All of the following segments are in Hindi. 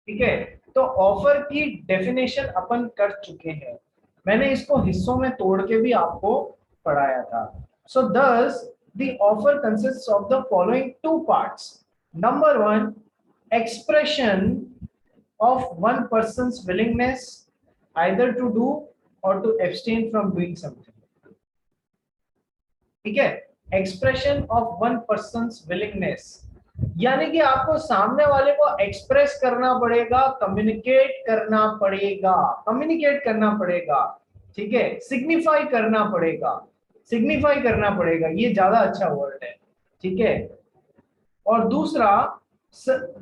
ठीक है, तो ऑफर की डेफिनेशन अपन कर चुके हैं, मैंने इसको हिस्सों में तोड़ के भी आपको पढ़ाया था। सो दस the offer consists of the following two parts. Number one, expression of one person's willingness either to do or to abstain from doing something। ठीक है, expression of one persons willingness, यानी कि आपको सामने वाले को एक्सप्रेस करना पड़ेगा, कम्युनिकेट करना पड़ेगा, ठीक है, सिग्निफाई करना पड़ेगा, ये ज्यादा अच्छा वर्ड है, ठीक है। और दूसरा,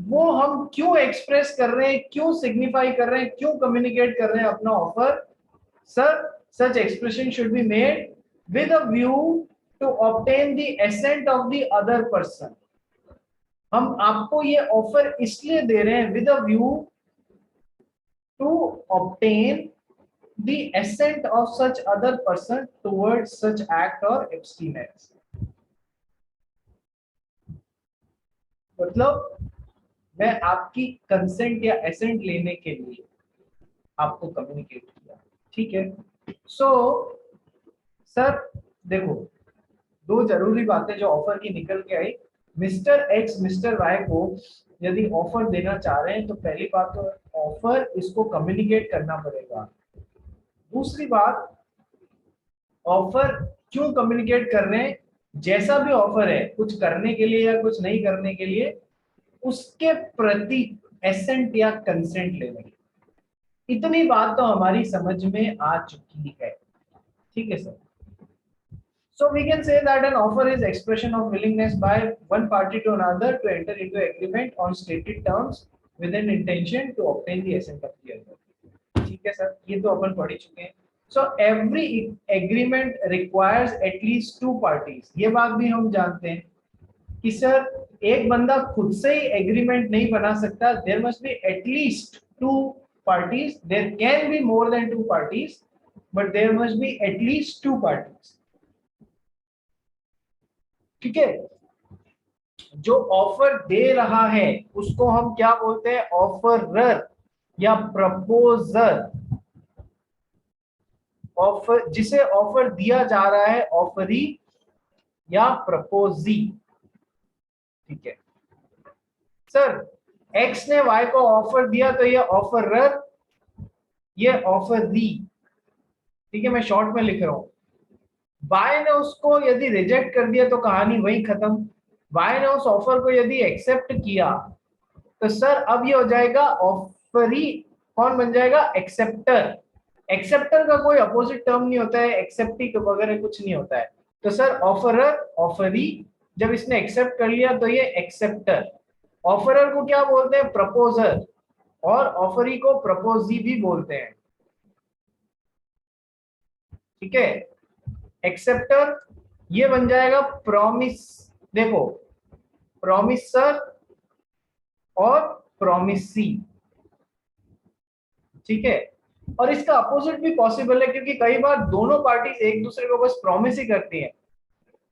वो हम क्यों एक्सप्रेस कर रहे हैं, क्यों सिग्निफाई कर रहे हैं, क्यों कम्युनिकेट कर रहे हैं अपना offer. Sir, such expression should be made with a view to obtain the assent of the other person। हम आपको ये ऑफर इसलिए दे रहे हैं with a view to obtain the assent of such other person towards such act or abstinence। मतलब मैं आपकी कंसेंट या एसेंट लेने के लिए आपको कम्युनिकेट किया, ठीक है। सो सर देखो, दो जरूरी बातें जो ऑफर की निकल के आई, मिस्टर एक्स मिस्टर वाई को यदि ऑफर देना चाह रहे हैं तो पहली बात तो ऑफर इसको कम्युनिकेट करना पड़ेगा। दूसरी बात, ऑफर क्यों कम्युनिकेट कर रहे हैं, जैसा भी ऑफर है कुछ करने के लिए या कुछ नहीं करने के लिए, उसके प्रति एसेंट या कंसेंट लेने के, इतनी बात तो हमारी समझ में आ चुकी है, ठीक है sir. So we can say that an offer is expression of willingness by one party to another to enter into agreement on stated terms with an intention to obtain the assent of the other। ठीक है सर, ये तो अपन पढ़ ही चुके हैं। So every agreement requires at least two parties। ये बात भी हम जानते हैं कि सर एक बंदा खुद से ही एग्रीमेंट नहीं बना सकता, there must be at least two parties। There can be more than two parties, but there must be at least two parties। ठीक है, जो ऑफर दे रहा है उसको हम क्या बोलते हैं, ऑफरर या प्रपोजर। ऑफर, जिसे ऑफर दिया जा रहा है, ऑफरी या प्रपोजी, ठीक है। सर एक्स ने वाई को ऑफर दिया तो ये ऑफरर, ये ऑफरी, ठीक है, मैं शॉर्ट में लिख रहा हूं। वाई ने उसको यदि रिजेक्ट कर दिया तो कहानी वहीं खत्म। वाई ने उस ऑफर को यदि एक्सेप्ट किया तो सर अब ये हो जाएगा ऑफरी, कौन बन जाएगा, एक्सेप्टर। एक्सेप्टर का कोई अपोजिट टर्म नहीं होता है, एक्सेप्टी वगैरह कुछ नहीं होता है। तो सर ऑफरर, ऑफरी, जब इसने एक्सेप्ट कर लिया तो ये एक्सेप्टर। ऑफरर को क्या बोलते हैं, प्रपोजर, और ऑफरी को प्रपोजी भी बोलते हैं, ठीक है। एक्सेप्टर ये बन जाएगा प्रॉमिस, देखो प्रॉमिसर और प्रॉमिसी, ठीक है। और इसका अपोजिट भी पॉसिबल है क्योंकि कई बार दोनों पार्टीज एक दूसरे को बस प्रॉमिस ही करती हैं,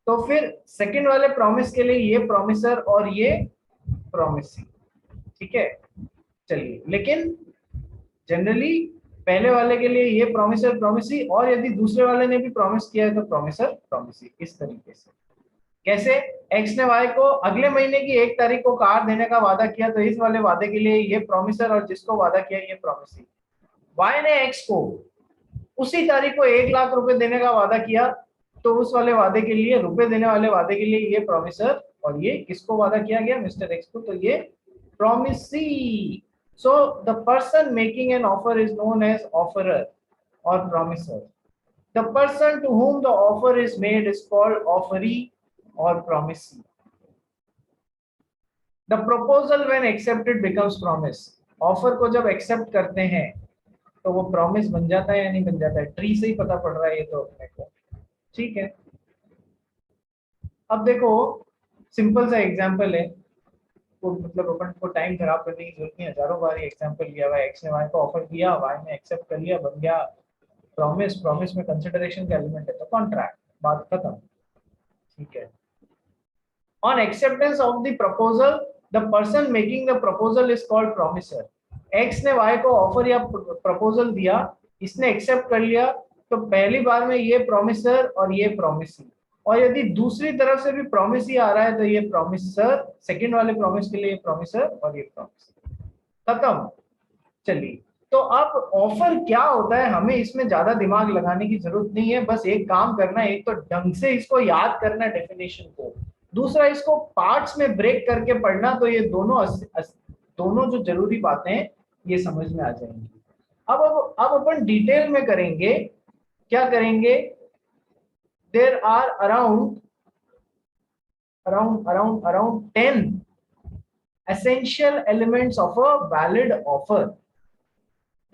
तो फिर सेकंड वाले प्रॉमिस के लिए ये प्रॉमिसर और ये प्रॉमिसी, ठीक है। चलिए, लेकिन जनरली पहले वाले के लिए ये प्रॉमिसर प्रॉमिसी, और यदि दूसरे वाले ने भी प्रॉमिस किया है तो प्रॉमिसर प्रॉमिसी, इस तरीके से। कैसे, एक्स ने वाई को अगले महीने की 1 तारीख को कार देने का वादा किया तो इस वाले वादे के लिए ये प्रॉमिसर और जिसको वादा किया ये प्रॉमिसी। वाई ने एक्स को उसी तारीख को 1 लाख रुपए देने का वादा किया तो उस वाले वादे के लिए, रुपए देने वाले वादे के लिए ये प्रॉमिसर, और ये किसको वादा किया गया, मिस्टर एक्स को, तो ये promisee. So the person making an offer is known as offerer or promiser। The person to whom the offer is made is called offeree or promisee। The proposal when accepted becomes promise। Offer को जब एक्सेप्ट करते हैं तो वो प्रॉमिस बन जाता है या नहीं बन जाता है, ट्री से ही पता पड़ रहा है ये तो अपने को, ठीक है। अब देखो सिंपल सा एग्जांपल है, तो मतलब अपन को टाइम खराब करने की जरूरत नहीं, हजारों बार ये एग्जांपल लिया हुआ है। एक्स ने वाई को ऑफर किया, वाई ने एक्सेप्ट कर लिया, बन गया प्रॉमिस। प्रॉमिस में कंसिडरेशन का एलिमेंट है तो कॉन्ट्रैक्ट, बात खत्म, ठीक है। On acceptance of the proposal, the person making the proposal is called promisor. X ने वाई को ऑफर या प्रपोजल दिया, इसने एक्सेप्ट कर लिया, तो पहली बार में ये प्रोमिसर और ये प्रोमिसी, और यदि दूसरी तरफ से भी प्रॉमिस ही आ रहा है तो ये प्रॉमिसर, सेकंड वाले प्रॉमिस के लिए ये प्रॉमिसर और ये प्रॉमिसर। खत्म। चलिए, तो अब ऑफर क्या होता है, हमें इसमें ज्यादा दिमाग लगाने की जरूरत नहीं है, बस एक काम करना है, एक तो ढंग से इसको याद करना डेफिनेशन को, दूसरा इसको पार्ट्स में ब्रेक करके पढ़ना, तो ये दोनों जो जरूरी बातें हैं ये समझ में आ जाएंगी। अब अपन डिटेल में करेंगे, क्या करेंगे। There are around 10 essential elements of a valid offer।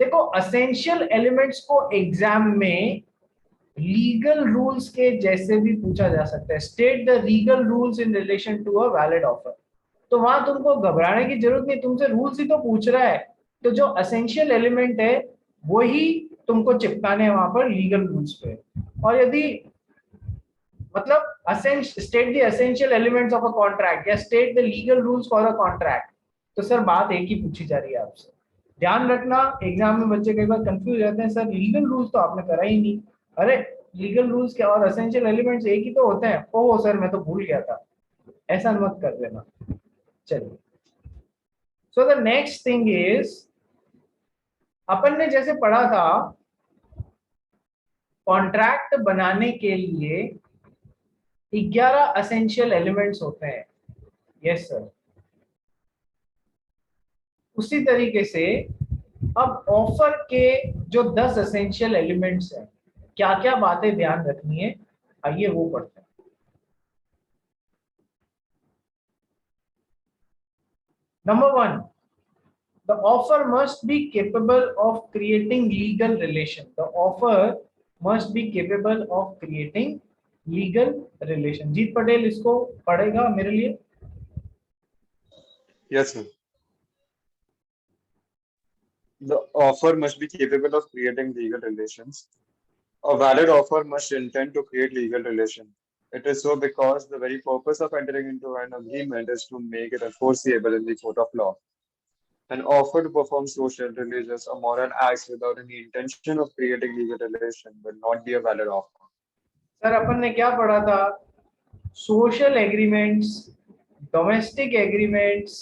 देखो, असेंशियल एलिमेंट्स को एग्जाम में लीगल रूल्स के जैसे भी पूछा जा सकता है। State the legal rules in relation to a valid offer. तो वहां तुमको घबराने की जरूरत नहीं, तुमसे रूल्स ही तो पूछ रहा है, तो जो असेंशियल एलिमेंट है वही तुमको चिपकाने हैं वहां पर लीगल रूल्स पे। और यदि मतलब state the essential elements of a contract या state the legal rules for a contract, तो सर बात एक ही पूछी जा रही है आपसे। ध्यान रखना, एग्जाम में बच्चे कई बार कंफ्यूज रहते हैं, सर लीगल रूल्स तो आपने करा ही नहीं। अरे लीगल रूल्स क्या और एसेंशियल एलिमेंट्स एक ही तो होते हैं। ओह सर मैं तो भूल गया था, ऐसा मत कर देना। चलिए, so the next thing is, अपन ने जैसे पढ़ा था कॉन्ट्रैक्ट बनाने के लिए 11 एसेंशियल एलिमेंट्स होते हैं। Yes sir. उसी तरीके से अब ऑफर के जो 10 एसेंशियल एलिमेंट्स हैं, क्या क्या बातें ध्यान रखनी है, आइए वो पढ़ते हैं। Number 1, the offer must be capable of creating legal relation। The offer must be capable of creating legal relation। जीत पटेल इसको पढ़ेगा मेरे लिए। Yes, sir. The offer must be capable of creating legal relations. A valid offer must intend to create legal relation. It is so because the very purpose of entering into an agreement is to make it enforceable in the court of law. An offer to perform social, religious, or moral acts without any intention of creating legal relation will not be a valid offer. Sir अपन ने क्या पढ़ा था, social agreements, domestic agreements,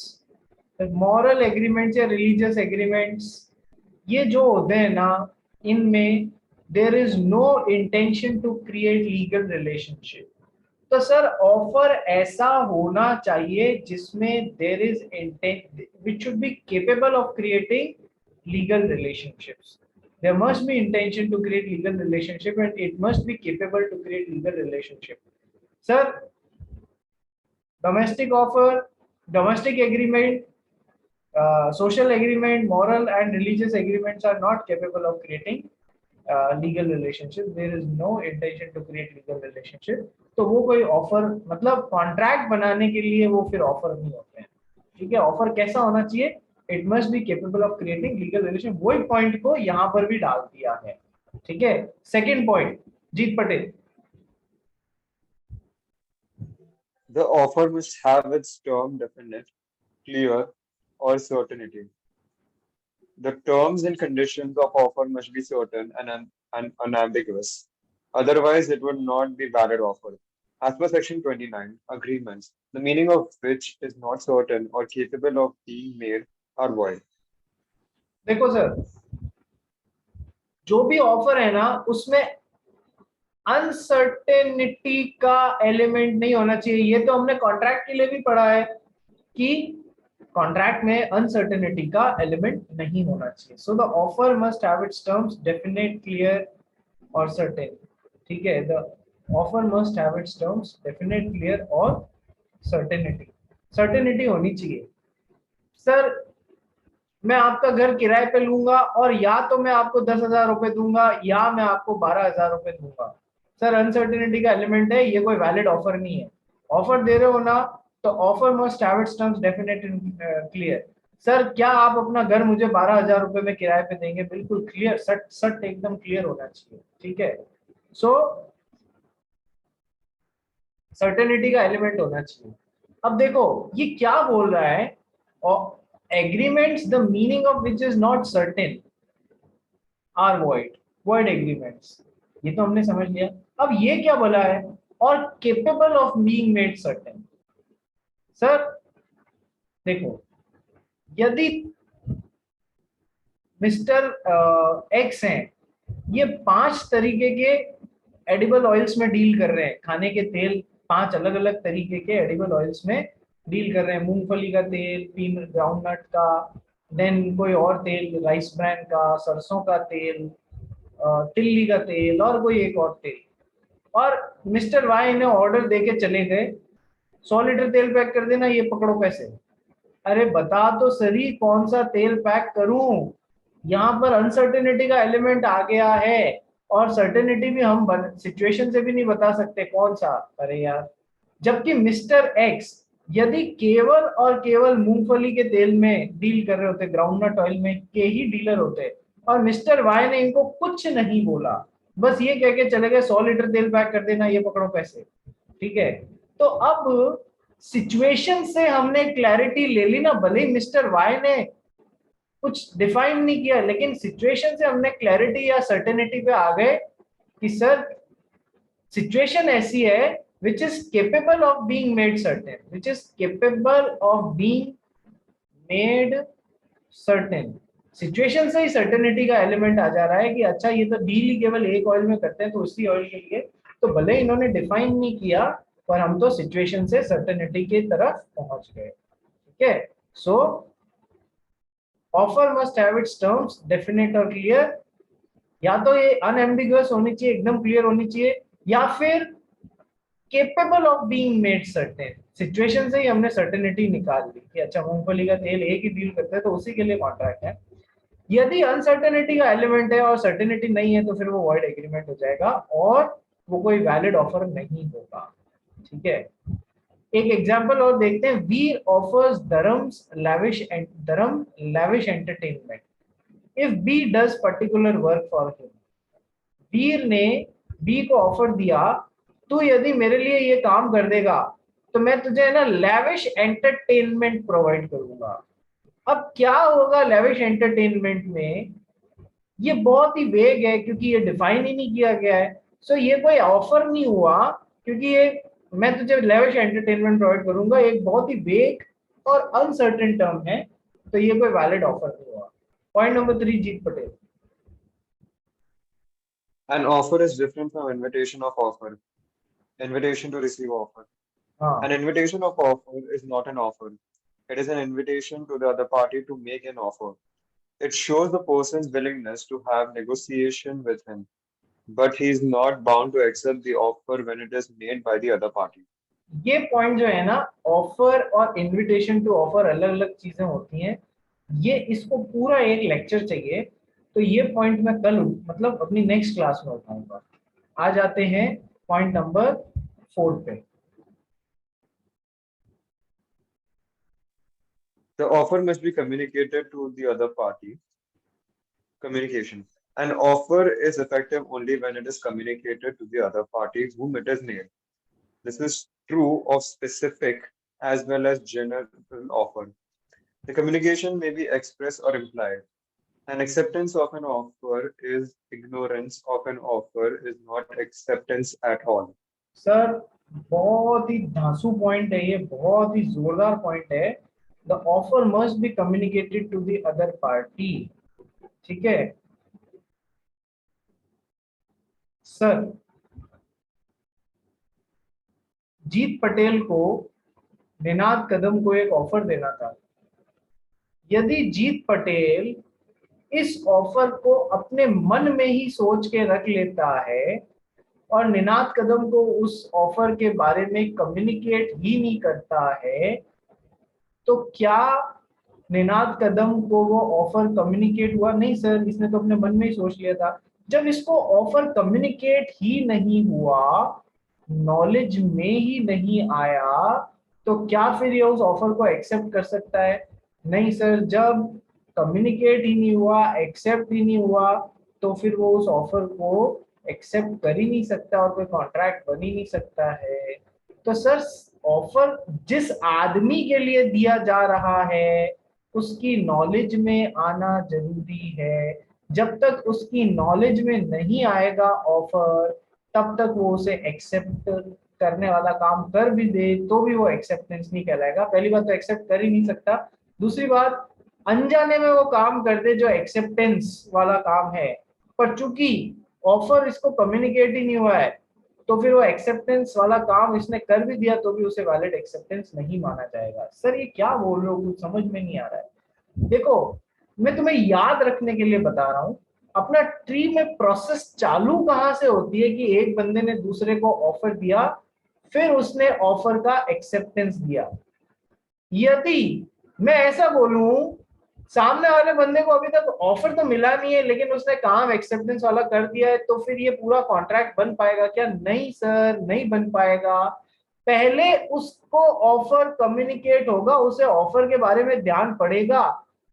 moral agreements या रिलीजियस एग्रीमेंट्स, ये जो होते हैं ना, इनमें there is no intention to create legal relationship. तो सर ऑफर ऐसा होना चाहिए जिसमें there is intent which should be capable of creating legal relationships. There must be intention to create legal relationship and it must be capable to create legal relationship. Sir, domestic offer, domestic agreement, social agreement, moral and religious agreements are not capable of creating legal relationship. There is no intention to create legal relationship। तो वो कोई ऑफर मतलब कॉन्ट्रैक्ट बनाने के लिए वो फिर ऑफर नहीं होते हैं। ठीक है, ऑफर कैसा होना चाहिए, it must be capable of creating legal relation. वही पॉइंट को यहाँ पर भी डाल दिया है। ठीक है, second point, Jeet Patel. The offer must have its term definite, clear, or certainty. The terms and conditions of offer must be certain and unambiguous. Otherwise, it would not be valid offer. As per Section 29, agreements, the meaning of which is not certain or capable of being made, are void. देखो सर, जो भी ऑफर है ना उसमें अनसर्टेनिटी का एलिमेंट नहीं होना चाहिए। ये तो हमने कॉन्ट्रैक्ट के लिए भी पढ़ा है कि कॉन्ट्रैक्ट में अनसर्टेनिटी का एलिमेंट नहीं होना चाहिए। So the offer must have it's terms definite, clear और सर्टेन। ठीक है, the offer must have it's terms definite, clear और सर्टेनिटी। सर्टेनिटी होनी चाहिए। सर मैं आपका घर किराए पे लूंगा और या तो मैं आपको 10,000 रुपए दूंगा या मैं आपको 12,000 रुपए दूंगा। सर अनसर्टेनिटी का एलिमेंट है, ये कोई वैलिड ऑफर नहीं है। ऑफर दे रहे हो ना, तो offer must have it's terms definite and clear. Sir क्या आप अपना घर मुझे 12,000 रुपए में किराए पे देंगे, बिल्कुल क्लियर, सट सट एकदम क्लियर होना चाहिए। ठीक है, सो सर्टेनिटी का एलिमेंट होना चाहिए। अब देखो ये क्या बोल रहा है, और agreements the meaning of which is not certain are void agreements, ये तो हमने समझ लिया। अब ये क्या बोला है, और capable of being made certain. Sir देखो, यदि मिस्टर एक्स हैं, ये 5 तरीके के एडिबल ऑयल्स में डील कर रहे हैं, खाने के तेल 5 अलग अलग तरीके के एडिबल ऑयल्स में डील कर रहे हैं, मूंगफली का तेल, पीन ग्राउंडनट का, देन कोई और तेल राइस ब्रांड का, सरसों का तेल, तिल्ली का तेल, और कोई एक और तेल। और मिस्टर वाई ने ऑर्डर देके चले गए, 100 लीटर तेल पैक कर देना, ये पकड़ो पैसे। अरे बता तो सही कौन सा तेल पैक करूं, यहाँ पर अनसर्टेनिटी का एलिमेंट आ गया है, और सर्टेनिटी भी हम सिचुएशन से भी नहीं बता सकते कौन सा। अरे यार, जबकि मिस्टर एक्स यदि केवल और केवल मूंगफली के तेल में डील कर रहे होते, ग्राउंडनट ऑयल में के ही डीलर होते, और मिस्टर वाई ने इनको कुछ नहीं बोला, बस ये कह के चले गए 100 लीटर तेल पैक कर देना, ये पकड़ो पैसे। ठीक है, तो अब सिचुएशन से हमने क्लैरिटी ले ली ना, भले ही मिस्टर वाई ने कुछ डिफाइन नहीं किया, लेकिन सिचुएशन से हमने क्लैरिटी या सर्टेनिटी पे आ गए कि सर सिचुएशन ऐसी है which is capable of being made certain, which is capable of being made certain। Situation से ही सर्टेनिटी का एलिमेंट आ जा रहा है कि अच्छा ये तो डील ही केवल एक ऑयल में करते हैं, तो उसी ऑयल के लिए तो भले इन्होंने डिफाइन नहीं किया, पर हम तो सिचुएशन से सर्टेनिटी की तरफ पहुंच गए। ठीक है, सो offer must have it's terms definite और क्लियर, या तो ये अनएम्बिगुअस होनी चाहिए, एकदम क्लियर होनी चाहिए, या फिर capable of being made certain. Situation से ही हमने सर्टेनिटी निकाल ली कि अच्छा मूंगफली का तेल एक ही डील करते हैं, तो उसी के लिए कॉन्ट्रैक्ट है। यदि अनसर्टेनिटी का एलिमेंट है और सर्टेनिटी नहीं है, तो फिर वो वॉइड एग्रीमेंट हो जाएगा और वो कोई वैलिड ऑफर नहीं होगा। ठीक है, एक एग्जांपल और देखते हैं। Veer offers Dharm lavish entertainment if B does particular work for him. Veer ने बी को ऑफर दिया, तू यदि मेरे लिए ये काम कर देगा तो मैं तुझे ना लैविश एंटरटेनमेंट प्रोवाइड करूंगा। अब क्या होगा लैविश एंटरटेनमेंट में, ये बहुत ही वेग है क्योंकि ये डिफाइन ही नहीं किया गया है। सो ये कोई ऑफर नहीं हुआ, क्योंकि ये मैं तुझे लैविश एंटरटेनमेंट प्रोवाइड करूंगा एक बहुत ही वेग और अनसर्टेन टर्म है, तो ये कोई वैलिड ऑफर नहीं हुआ। Point number 3, Jeet Patel. An offer is different from invitation of offer. Invitation to receive offer. An हाँ invitation of offer is not an offer. It is an invitation to the other party to make an offer. It shows the person's willingness to have negotiation with him, but he is not bound to accept the offer when it is made by the other party. ये पॉइंट जो है ना, ऑफर और इनविटेशन टू ऑफर अलग अलग चीजें होती हैं, ये इसको पूरा एक लेक्चर चाहिए, तो ये पॉइंट मैं कल मतलब अपनी नेक्स्ट क्लास में उठाऊंगा। आ जाते हैं पॉइंट नंबर 4 पे। The offer must be communicated to the other party. Communication. An offer is effective only when it is communicated to the other party whom it is named. This is true of specific as well as general offer. The communication may be express or implied. An acceptance of an offer is ignorance of an offer is not acceptance at all. Sir बहुत ही धांसू पॉइंट है ये, बहुत ही जोरदार पॉइंट है। The offer must be communicated to the other party. ठीक है सर, जीत पटेल को निनाद कदम को एक ऑफर देना था। यदि जीत पटेल इस ऑफर को अपने मन में ही सोच के रख लेता है और निनाद कदम को उस ऑफर के बारे में कम्युनिकेट ही नहीं करता है, तो क्या निनाद कदम को वो ऑफर कम्युनिकेट हुआ? नहीं सर, इसने तो अपने मन में ही सोच लिया था। जब इसको ऑफर कम्युनिकेट ही नहीं हुआ, नॉलेज में ही नहीं आया, तो क्या फिर ये उस ऑफर को एक्सेप्ट कर सकता है? नहीं सर, जब कम्युनिकेट ही नहीं हुआ, एक्सेप्ट ही नहीं हुआ, तो फिर वो उस ऑफर को एक्सेप्ट कर ही नहीं सकता और कोई कॉन्ट्रैक्ट बन ही नहीं सकता है। तो सर ऑफर जिस आदमी के लिए दिया जा रहा है उसकी नॉलेज में आना जरूरी है। जब तक उसकी नॉलेज में नहीं आएगा ऑफर, तब तक वो उसे एक्सेप्ट करने वाला काम कर भी दे तो भी वो एक्सेप्टेंस नहीं कहलाएगा। पहली बात तो एक्सेप्ट कर ही नहीं सकता। दूसरी बात, अनजाने में वो काम कर दे जो एक्सेप्टेंस वाला काम है, पर चूंकि ऑफर इसको कम्युनिकेट ही नहीं हुआ है, तो फिर वो एक्सेप्टेंस वाला काम इसने कर भी दिया तो भी उसे वैलिड एक्सेप्टेंस नहीं माना जाएगा। सर ये क्या बोल रहे हो, कुछ समझ में नहीं आ रहा है। देखो, मैं तुम्हें याद रखने के लिए बता रहा हूं, अपना ट्री में प्रोसेस चालू कहां से होती है कि एक बंदे ने दूसरे को ऑफर दिया, फिर उसने ऑफर का एक्सेप्टेंस दिया। यदि मैं ऐसा बोलूं, सामने वाले बंदे को अभी तक ऑफर तो मिला नहीं है लेकिन उसने काम एक्सेप्टेंस वाला कर दिया है, तो फिर ये पूरा कॉन्ट्रैक्ट बन पाएगा क्या? नहीं सर, नहीं बन पाएगा। पहले उसको ऑफर कम्युनिकेट होगा, उसे ऑफर के बारे में ध्यान पड़ेगा,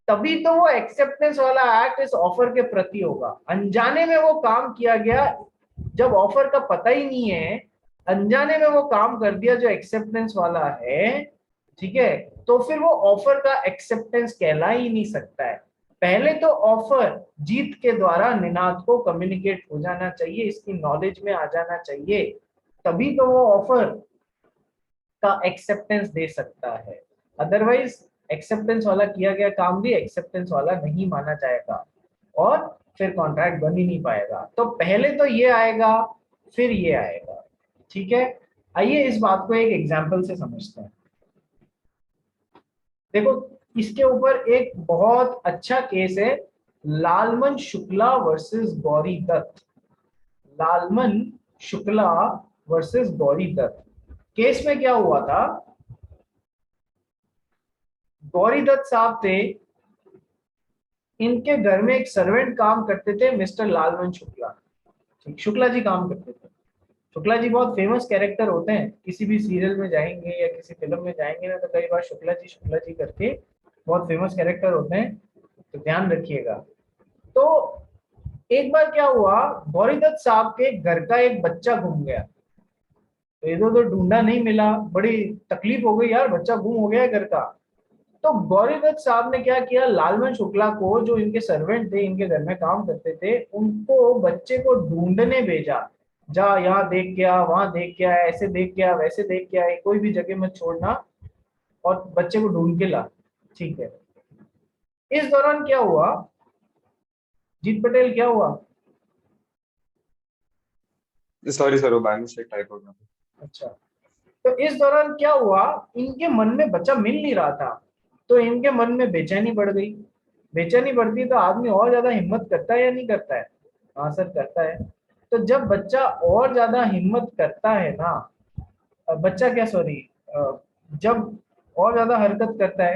तभी तो वो एक्सेप्टेंस वाला एक्ट इस ऑफर के प्रति होगा। अनजाने में वो काम किया गया, जब ऑफर का पता ही नहीं है, अनजाने में वो काम कर दिया जो एक्सेप्टेंस वाला है, ठीक है, तो फिर वो ऑफर का एक्सेप्टेंस कहला ही नहीं सकता है। पहले तो ऑफर जीत के द्वारा निनाद को कम्युनिकेट हो जाना चाहिए, इसकी नॉलेज में आ जाना चाहिए, तभी तो वो ऑफर का एक्सेप्टेंस दे सकता है। अदरवाइज एक्सेप्टेंस वाला किया गया काम भी एक्सेप्टेंस वाला नहीं माना जाएगा और फिर कॉन्ट्रैक्ट बन ही नहीं पाएगा। तो पहले तो ये आएगा, फिर ये आएगा। ठीक है, आइए इस बात को एक एग्जाम्पल से समझते हैं। देखो, इसके ऊपर एक बहुत अच्छा केस है, Lalman Shukla versus Gauri Dutt. Lalman Shukla versus Gauri Dutt. Case में क्या हुआ था, गौरी दत्त साहब थे, इनके घर में एक सर्वेंट काम करते थे, मिस्टर लालमन शुक्ला। ठीक, शुक्ला जी काम करते थे। शुक्ला जी बहुत फेमस कैरेक्टर होते हैं, किसी भी सीरियल में जाएंगे या किसी फिल्म में जाएंगे ना, तो कई बार शुक्ला जी करके बहुत फेमस कैरेक्टर होते हैं, तो ध्यान रखिएगा। तो एक बार क्या हुआ, गौरी दत्त साहब के घर का एक बच्चा गुम गया। तो इधर उधर ढूंढा, नहीं मिला, बड़ी तकलीफ हो गई, यार बच्चा गुम हो गया है घर का। तो गौरी दत्त साहब ने क्या किया, लालमन शुक्ला को, जो इनके सर्वेंट थे, इनके घर में काम करते थे, उनको बच्चे को ढूंढने भेजा। जा यहाँ देख के आ, वहां देख के आ, ऐसे देख के आ, वैसे देख के आ, कोई भी जगह मत छोड़ना, और बच्चे को ढूंढ के ला। ठीक है, इस दौरान क्या हुआ, जीत पटेल क्या हुआ? सॉरी सर, वो बाय मिस्टेक टाइप हो गया। अच्छा, तो इस दौरान क्या हुआ, इनके मन में बच्चा मिल नहीं रहा था, तो इनके मन में बेचैनी बढ़ गई। बेचैनी बढ़ती तो आदमी और ज्यादा हिम्मत करता है या नहीं करता है? हाँ सर, करता है। तो जब बच्चा और ज्यादा हिम्मत करता है ना, बच्चा क्या, सॉरी, जब और ज्यादा हरकत करता है,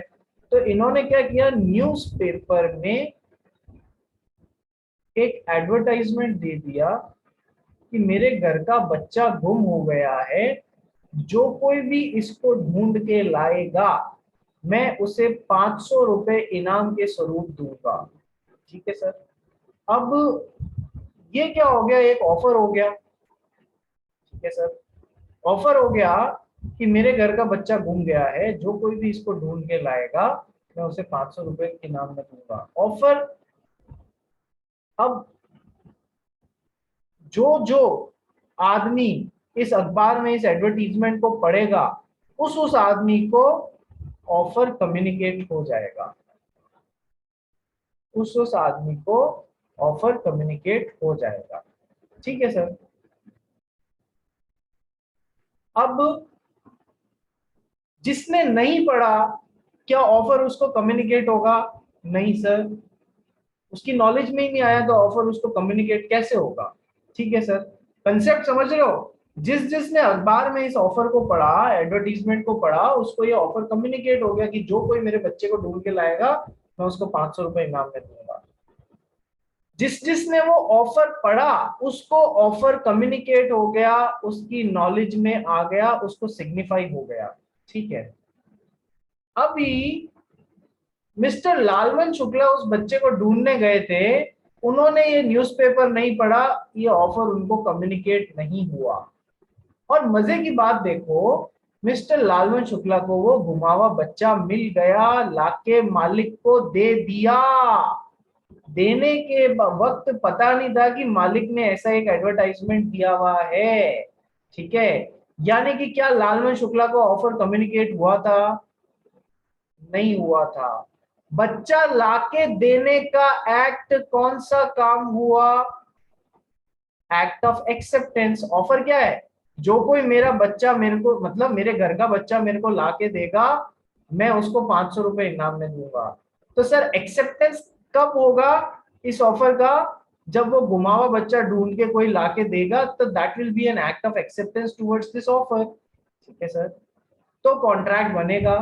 तो इन्होंने क्या किया, न्यूज़पेपर में एक एडवर्टाइजमेंट दे दिया कि मेरे घर का बच्चा गुम हो गया है, जो कोई भी इसको ढूंढ के लाएगा मैं उसे 500 रुपए इनाम के स्वरूप दूंगा। ठीक है सर। अब ये क्या हो गया, एक ऑफर हो गया। ठीक है सर, ऑफर हो गया कि मेरे घर का बच्चा गुम गया है, जो कोई भी इसको ढूंढ के लाएगा मैं उसे 500 रुपए इनाम में दूंगा। ऑफर। अब जो जो आदमी इस अखबार में इस एडवर्टीजमेंट को पढ़ेगा, उस आदमी को ऑफर कम्युनिकेट हो जाएगा, उस आदमी को ऑफर कम्युनिकेट हो जाएगा। ठीक है सर। अब जिसने नहीं पढ़ा, क्या ऑफर उसको कम्युनिकेट होगा? नहीं सर, उसकी नॉलेज में ही नहीं आया तो ऑफर उसको कम्युनिकेट कैसे होगा? ठीक है सर, कंसेप्ट समझ रहे हो? जिसने अखबार में इस ऑफर को पढ़ा, एडवर्टीजमेंट को पढ़ा, उसको ये ऑफर कम्युनिकेट हो गया कि जो कोई मेरे बच्चे को ढूंढ के लाएगा मैं उसको 500 रुपए इनाम में दूंगा। जिसने वो ऑफर पढ़ा, उसको ऑफर कम्युनिकेट हो गया, उसकी नॉलेज में आ गया, उसको सिग्निफाई हो गया। ठीक है, अभी मिस्टर लालमन शुक्ला उस बच्चे को ढूंढने गए थे, उन्होंने ये न्यूज़पेपर नहीं पढ़ा, ये ऑफर उनको कम्युनिकेट नहीं हुआ। और मजे की बात देखो, मिस्टर लालवन शुक्ला को वो घुमावा बच्चा मिल गया, लाके मालिक को दे दिया। देने के वक्त पता नहीं था कि मालिक ने ऐसा एक एडवर्टाइजमेंट दिया हुआ है। ठीक है, यानी कि क्या लालवन शुक्ला को ऑफर कम्युनिकेट हुआ था? नहीं हुआ था। बच्चा लाके देने का एक्ट कौन सा काम हुआ? Act of acceptance. ऑफर क्या है? जो कोई मेरा बच्चा मेरे को, मतलब मेरे घर का बच्चा मेरे को लाके देगा, मैं उसको 500 रुपए इनाम में दूंगा। तो सर एक्सेप्टेंस कब होगा इस ऑफर का? जब वो घुमावा बच्चा ढूंढ के कोई लाके देगा, तो that will be an act of acceptance towards this offer. ठीक है सर, तो कॉन्ट्रैक्ट बनेगा।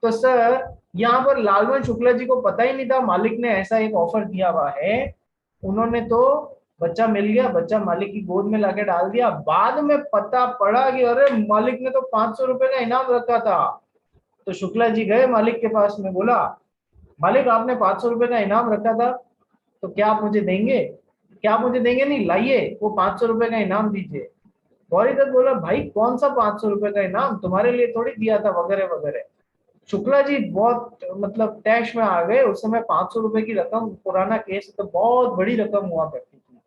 तो सर यहाँ पर लालवन शुक्ला जी को पता ही नहीं था मालिक ने ऐसा एक ऑफर दिया हुआ है। उन्होंने तो बच्चा मिल गया, बच्चा मालिक की गोद में लाके डाल दिया। बाद में पता पड़ा कि अरे मालिक ने तो 500 रुपए का इनाम रखा था। तो शुक्ला जी गए मालिक के पास में, बोला मालिक आपने 500 रुपए का इनाम रखा था, तो क्या आप मुझे देंगे? क्या आप मुझे देंगे? नहीं, लाइए वो 500 रुपए का इनाम दीजिए। गौरीदत्त बोला भाई कौन सा 500 रुपए का इनाम, तुम्हारे लिए थोड़ी दिया था, वगैरह वगैरह। शुक्ला जी बहुत मतलब टैश में आ गए। उस समय 500 रुपए की रकम, पुराना केस तो बहुत बड़ी रकम हुआ करती थी।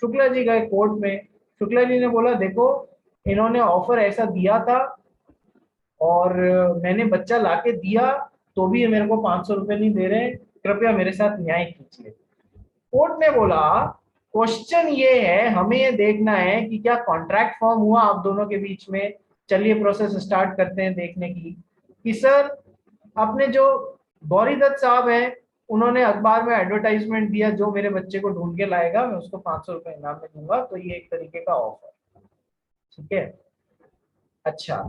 शुक्ला जी गए कोर्ट में। शुक्ला जी ने बोला देखो, इन्होंने ऑफर ऐसा दिया था और मैंने बच्चा लाके दिया, तो भी ये मेरे को 500 रुपए नहीं दे रहे, कृपया मेरे साथ न्याय कीजिए। कोर्ट ने बोला क्वेश्चन ये है, हमें ये देखना है कि क्या कॉन्ट्रैक्ट फॉर्म हुआ आप दोनों के बीच में। चलिए प्रोसेस स्टार्ट करते हैं देखने की कि सर अपने जो गौरी दत्त साहब हैं, उन्होंने अखबार में एडवर्टाइजमेंट दिया, जो मेरे बच्चे को ढूंढ के लाएगा मैं उसको 500 रुपए इनाम में दूंगा, तो ये एक तरीके का ऑफर। ठीक है, अच्छा।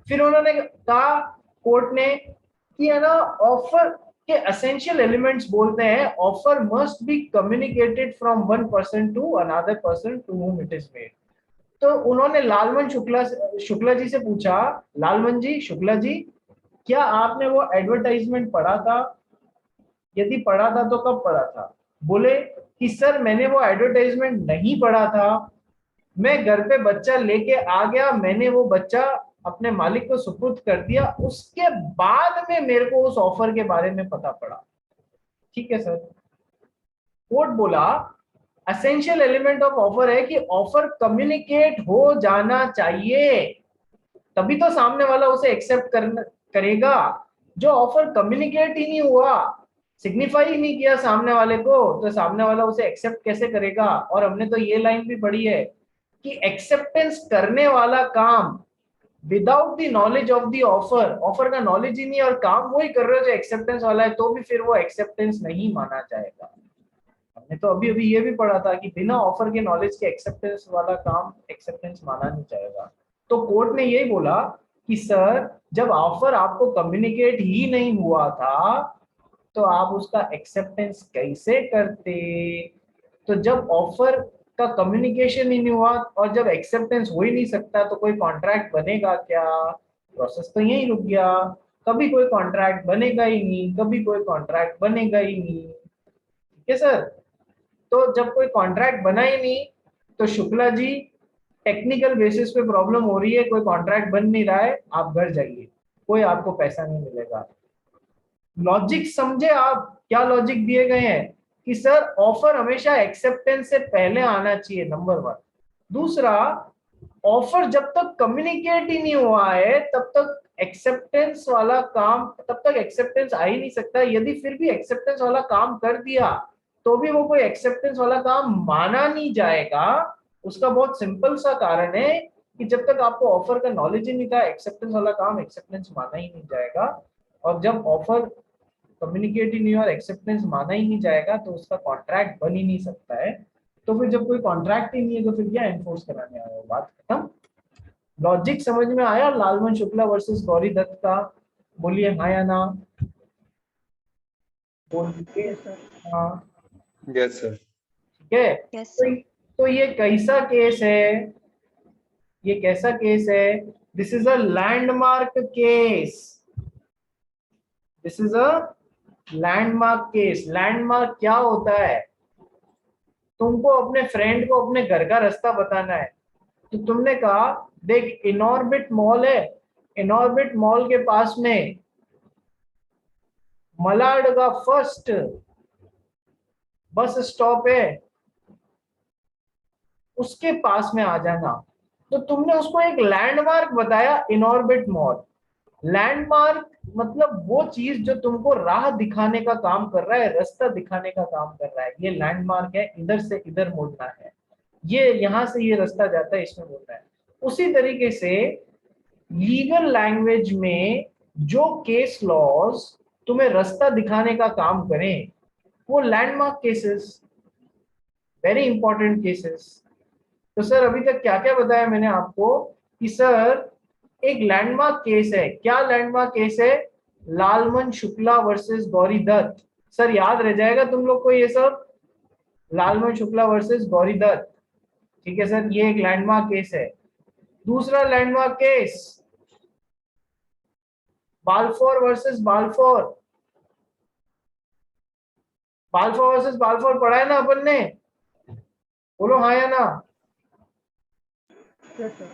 फिर उन्होंने कहा कोर्ट ने कि है ना, ऑफर के एसेंशियल एलिमेंट्स बोलते हैं offer must be communicated from one person to another person to whom it is made. तो उन्होंने लालवन शुक्ला जी से पूछा, लालवन जी, शुक्ला जी, क्या आपने वो एडवर्टाइजमेंट पढ़ा था? यदि पढ़ा था तो कब पढ़ा था? बोले कि सर मैंने वो एडवर्टाइजमेंट नहीं पढ़ा था, मैं घर पे बच्चा लेके आ गया, मैंने वो बच्चा अपने मालिक को सुपुर्द कर दिया, उसके बाद में मेरे को उस ऑफर के बारे में पता पड़ा। ठीक है सर। कोर्ट बोला एसेंशियल एलिमेंट ऑफ ऑफर है कि ऑफर कम्युनिकेट हो जाना चाहिए, तभी तो सामने वाला उसे एक्सेप्ट करेगा। जो ऑफर कम्युनिकेट ही नहीं हुआ, सिग्निफाई ही नहीं किया सामने वाले को, तो सामने वाला उसे एक्सेप्ट कैसे करेगा? और हमने तो ये लाइन भी पढ़ी है कि एक्सेप्टेंस करने वाला काम without the knowledge of the offer, offer का नॉलेज ही नहीं और काम वही कर रहे हो जो एक्सेप्टेंस वाला है, तो भी फिर वो एक्सेप्टेंस नहीं माना जाएगा। हमने तो अभी अभी ये भी पढ़ा था कि बिना ऑफर के नॉलेज के एक्सेप्टेंस वाला काम एक्सेप्टेंस माना नहीं जाएगा। तो कोर्ट ने यही बोला कि सर जब ऑफर आपको कम्युनिकेट ही नहीं हुआ था, तो आप उसका एक्सेप्टेंस कैसे करते? तो जब ऑफर का कम्युनिकेशन ही नहीं हुआ और जब एक्सेप्टेंस हो ही नहीं सकता, तो कोई कॉन्ट्रैक्ट बनेगा क्या? प्रोसेस तो यही रुक गया, कभी कोई कॉन्ट्रैक्ट बनेगा ही नहीं, कभी कोई कॉन्ट्रैक्ट बनेगा ही नहीं। ठीक है सर। तो जब कोई कॉन्ट्रैक्ट बना ही नहीं, तो शुक्ला जी टेक्निकल बेसिस पे प्रॉब्लम हो रही है, कोई कॉन्ट्रैक्ट बन नहीं रहा है, आप घर जाइए, कोई आपको पैसा नहीं मिलेगा। लॉजिक समझे आप? क्या लॉजिक दिए गए हैं कि सर ऑफर हमेशा एक्सेप्टेंस से पहले आना चाहिए, नंबर वन। दूसरा, ऑफर जब तक कम्युनिकेट ही नहीं हुआ है तब तक एक्सेप्टेंस वाला काम, तब तक एक्सेप्टेंस आ ही नहीं सकता। यदि फिर भी एक्सेप्टेंस वाला काम कर दिया, तो भी वो कोई एक्सेप्टेंस वाला काम माना नहीं जाएगा। उसका बहुत सिंपल सा कारण है कि जब तक आपको ऑफर का नॉलेज ही नहीं था, एक्सेप्टेंस वाला काम एक्सेप्टेंस माना ही नहीं जाएगा। और जब ऑफर कम्युनिकेट ही नहीं और एक्सेप्टेंस माना ही नहीं जाएगा, तो उसका कॉन्ट्रैक्ट बन ही नहीं सकता है। तो फिर जब कोई कॉन्ट्रैक्ट ही नहीं है, तो फिर क्या एनफोर्स कराने आया हो? बात खत्म। लॉजिक समझ में आया लालवन शुक्ला वर्सेस गौरी दत्त का? बोलिए हाँ या ना, बोलिए। हाँ, Yes, sir. ठीक है। यस तो, सर। तो ये कैसा केस है? ये कैसा केस है? This is a landmark case. This is a landmark case. Landmark क्या होता है? तुमको अपने फ्रेंड को अपने घर का रास्ता बताना है, तो तुमने कहा देख इनऑर्बिट मॉल है, इनऑर्बिट मॉल के पास में मलाड का फर्स्ट बस स्टॉप है, उसके पास में आ जाना। तो तुमने उसको एक लैंडमार्क बताया, इनऑर्बिट मॉल। लैंडमार्क मतलब वो चीज जो तुमको राह दिखाने का काम कर रहा है, रास्ता दिखाने का काम कर रहा है, ये लैंडमार्क है, इधर से इधर मुड़ना है, ये यहां से ये रास्ता जाता है, इसमें मुड़ना है। उसी तरीके से लीगल लैंग्वेज में जो केस लॉज तुम्हें रास्ता दिखाने का काम करें, वो landmark cases, very important cases. तो सर अभी तक क्या क्या बताया मैंने आपको कि सर एक लैंडमार्क केस है। क्या लैंडमार्क केस है? लालमन शुक्ला वर्सेस गौरी दत्त। सर याद रह जाएगा तुम लोग को ये सब, लालमन शुक्ला वर्सेस गौरी दत्त। ठीक है सर, ये एक लैंडमार्क केस है। दूसरा landmark case Balfour versus Balfour. Balfour versus Balfour पढ़ा है ना अपन ने? बोलो हाँ या ना। Yes, sir.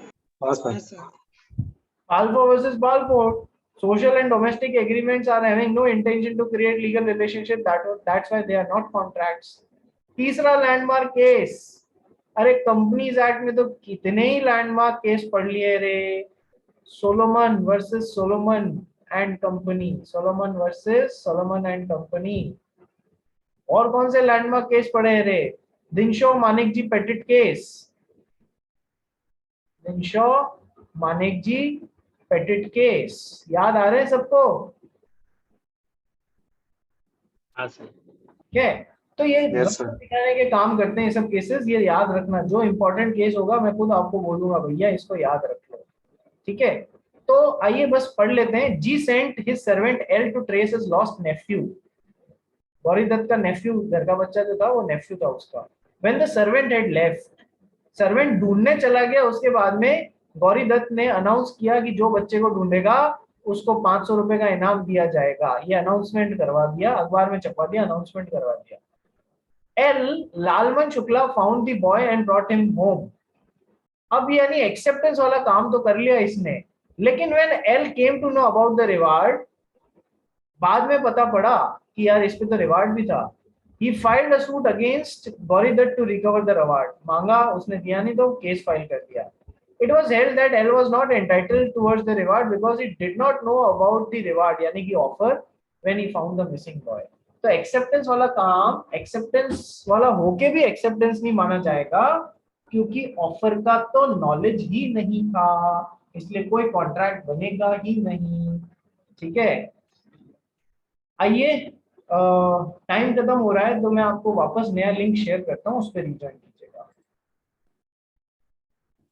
Balfour versus Balfour. Social and domestic agreements are having no intention to create legal relationship. That's why they are not contracts. तीसरा लैंडमार्क केस, अरे कंपनीज एक्ट में तो कितने ही लैंडमार्क केस पढ़ लिए रे। Solomon versus Solomon and company, Solomon versus Solomon and company. और कौन से लैंडमार्क केस पढ़े हैं रे? दिनशो मानिक जी पेटिट केस, दिनशो मानिक जी पेटिट केस, याद आ रहे हैं सबको? ठीक है, तो ये Yes, रास्ता sir. दिखाने के काम करते हैं ये सब केसेस। ये याद रखना, जो इंपॉर्टेंट केस होगा मैं खुद आपको बोलूंगा, भैया इसको याद रख लो। ठीक है, तो आइए बस पढ़ लेते हैं। G sent his servant L to trace his lost nephew. Gauri Dutt का नेफ्यू, घर का बच्चा जो था वो नेफ्यू था उसका। When the servant had left, servant ढूंढने चला गया, उसके बाद में गौरी दत्त ने अनाउंस किया कि जो बच्चे को ढूंढेगा उसको 500 रुपए का इनाम दिया जाएगा। ये अनाउंसमेंट करवा दिया, अखबार में छपवा दिया, अनाउंसमेंट करवा दिया। L Lalman Shukla found the boy and brought him home. अब यानी एक्सेप्टेंस वाला काम तो कर लिया इसने, लेकिन when L came to know about the reward, बाद में पता पड़ा कि यार इस पे तो रिवार्ड भी था। He filed a suit against Gauri Dutt to recover the reward. मांगा, उसने दिया नहीं तो केस फाइल कर दिया। It was held that L was not entitled towards the reward because he did not know about the reward, यानी कि offer, when he found the missing boy. तो एक्सेप्टेंस वाला काम, एक्सेप्टेंस वाला होके भी एक्सेप्टेंस नहीं माना जाएगा, क्योंकि ऑफर का तो नॉलेज ही नहीं था, इसलिए कोई कॉन्ट्रैक्ट बनेगा ही नहीं। ठीक है, आइए टाइम खत्म हो रहा है, तो मैं आपको वापस नया लिंक शेयर करता हूँ, उस पर रिज्वाइन कीजिए।